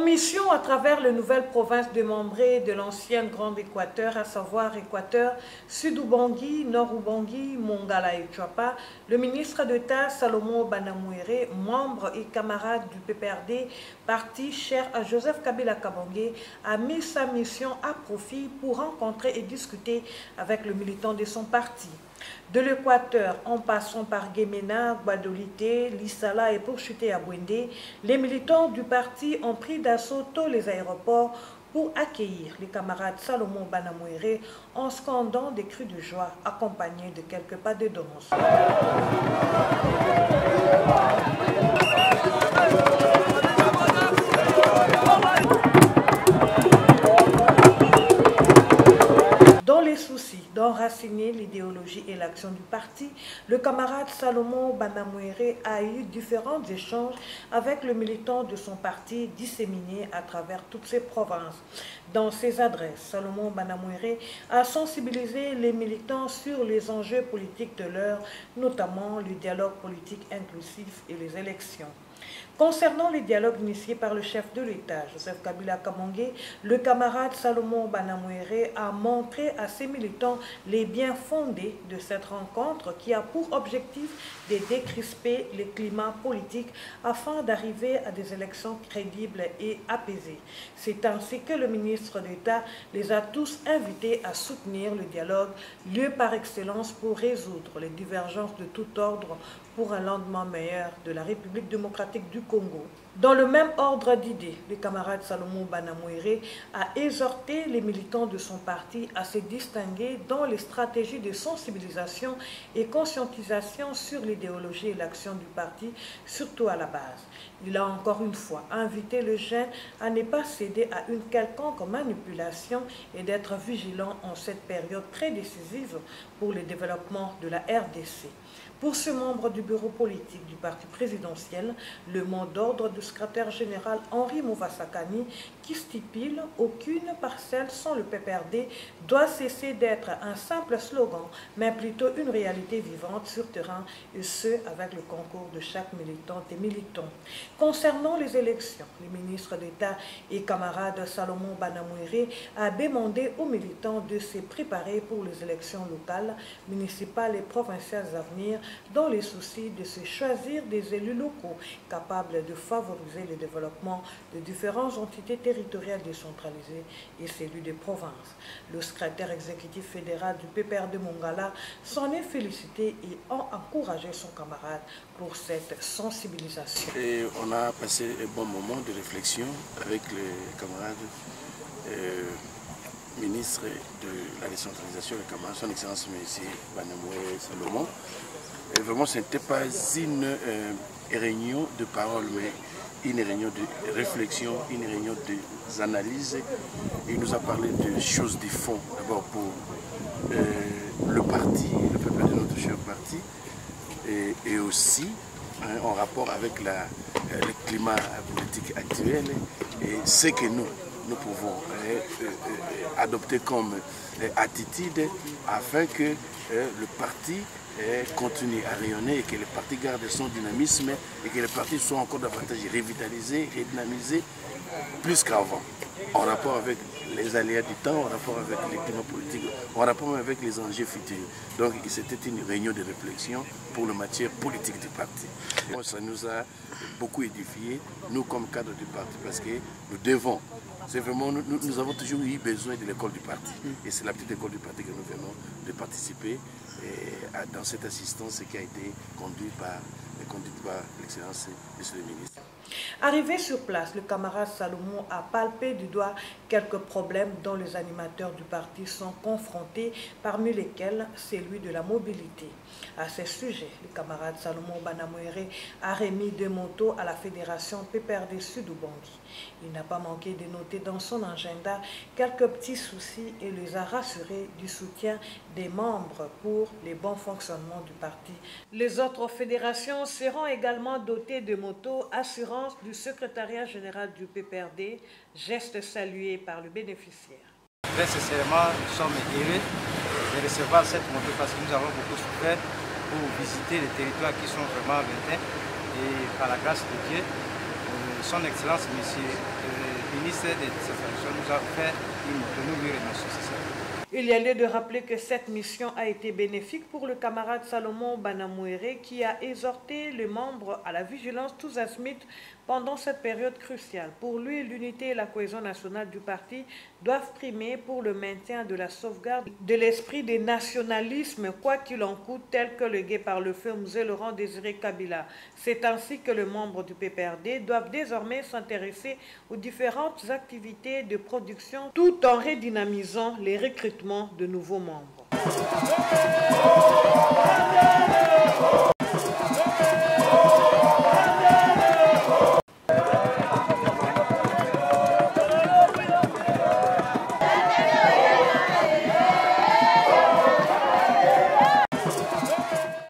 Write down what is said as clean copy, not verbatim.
mission à travers les nouvelles provinces démembrées de l'ancienne Grande Équateur, à savoir Équateur, Sud-Ubangi, Nord-Ubangi, Mongala et Tchouapa, le ministre d'État Salomon Banamouéré, membre et camarade du PPRD, parti cher à Joseph Kabila Kabange, a mis sa mission à profit pour rencontrer et discuter avec le militant de son parti. De l'Équateur, en passant par Guémena, Guadolité, Lissala et pour chuter à Bouendé, les militants du parti ont pris d'assaut tous les aéroports pour accueillir les camarades Salomon Banamouéré en scandant des cris de joie accompagnés de quelques pas de danse. Dans les soucis d'enraciner l'idéologie et l'action du parti, le camarade Salomon Banamouéré a eu différents échanges avec le militant de son parti disséminés à travers toutes ses provinces. Dans ses adresses, Salomon Banamouéré a sensibilisé les militants sur les enjeux politiques de l'heure, notamment le dialogue politique inclusif et les élections. Concernant les dialogues initiés par le chef de l'État, Joseph Kabila Kabange, le camarade Salomon Banamouéré a montré à ses militants les biens fondés de cette rencontre qui a pour objectif de décrisper le climat politique afin d'arriver à des élections crédibles et apaisées. C'est ainsi que le ministre d'État les a tous invités à soutenir le dialogue, lieu par excellence pour résoudre les divergences de tout ordre pour un lendemain meilleur de la République démocratique du Congo. Dans le même ordre d'idées, le camarade Salomon Banamouéré a exhorté les militants de son parti à se distinguer dans les stratégies de sensibilisation et conscientisation sur l'idéologie et l'action du parti, surtout à la base. Il a encore une fois invité les jeunes à ne pas céder à une quelconque manipulation et d'être vigilants en cette période très décisive pour le développement de la RDC. Pour ce membre du bureau politique du parti présidentiel, le mot d'ordre du secrétaire général Henri Mouvasakani qui stipule « Aucune parcelle sans le PPRD doit cesser d'être un simple slogan, mais plutôt une réalité vivante sur terrain, et ce, avec le concours de chaque militante et militant. » Concernant les élections, le ministre d'État et camarade Salomon Banamouéré a demandé aux militants de se préparer pour les élections locales, municipales et provinciales à venir, dans les soucis de se choisir des élus locaux capables de favoriser le développement de différentes entités territoriales décentralisées et celui des provinces. Le secrétaire exécutif fédéral du PPRD Mongala s'en est félicité et a encouragé son camarade pour cette sensibilisation. Et on a passé un bon moment de réflexion avec les camarades ministre de la décentralisation, le camarade, son excellence M. Banamouéré Salomon. Et vraiment, ce n'était pas une réunion de parole, mais une réunion de réflexion, une réunion d'analyse. Il nous a parlé de choses de fond, d'abord pour le parti, le peuple de notre cher parti, et aussi en rapport avec le climat politique actuel et ce que nous pouvons adopter comme attitude afin que le parti continue à rayonner et que le parti garde son dynamisme et que le parti soit encore davantage revitalisé et dynamisé plus qu'avant, en rapport avec les aléas du temps, en rapport avec les climats politiques, en rapport avec les enjeux futurs. Donc c'était une réunion de réflexion pour la matière politique du parti. Et ça nous a beaucoup édifié, nous comme cadre du parti, parce que nous devons, c'est vraiment, nous avons toujours eu besoin de l'école du parti. Et c'est la petite école du parti que nous venons de participer dans cette assistance qui a été conduite par l'excellence Monsieur le ministre. Arrivé sur place, le camarade Salomon a palpé du doigt quelques problèmes dont les animateurs du parti sont confrontés, parmi lesquels celui de la mobilité. À ce sujet, le camarade Salomon Banamouéré a remis 2 motos à la fédération PPRD Sud-Ubangi. Il n'a pas manqué de noter dans son agenda quelques petits soucis et les a rassurés du soutien des membres pour les bons fonctionnements du parti. Les autres fédérations seront également dotées de motos assurant du secrétariat général du PPRD, geste salué par le bénéficiaire. Très sincèrement, nous sommes heureux de recevoir cette moto parce que nous avons beaucoup souffert pour visiter les territoires qui sont vraiment lointains et par la grâce de Dieu, son excellence, M. le ministre des Décentralisations nous a offert une moto, nous lui remercions, c'est ça. Il y a lieu de rappeler que cette mission a été bénéfique pour le camarade Salomon Banamouéré qui a exhorté les membres à la vigilance tous azimuts pendant cette période cruciale. Pour lui, l'unité et la cohésion nationale du parti doivent primer pour le maintien de la sauvegarde de l'esprit des nationalismes, quoi qu'il en coûte, tel que légué par le feu Mzee Laurent Désiré Kabila. C'est ainsi que les membres du PPRD doivent désormais s'intéresser aux différentes activités de production tout en redynamisant les recrutements de nouveaux membres.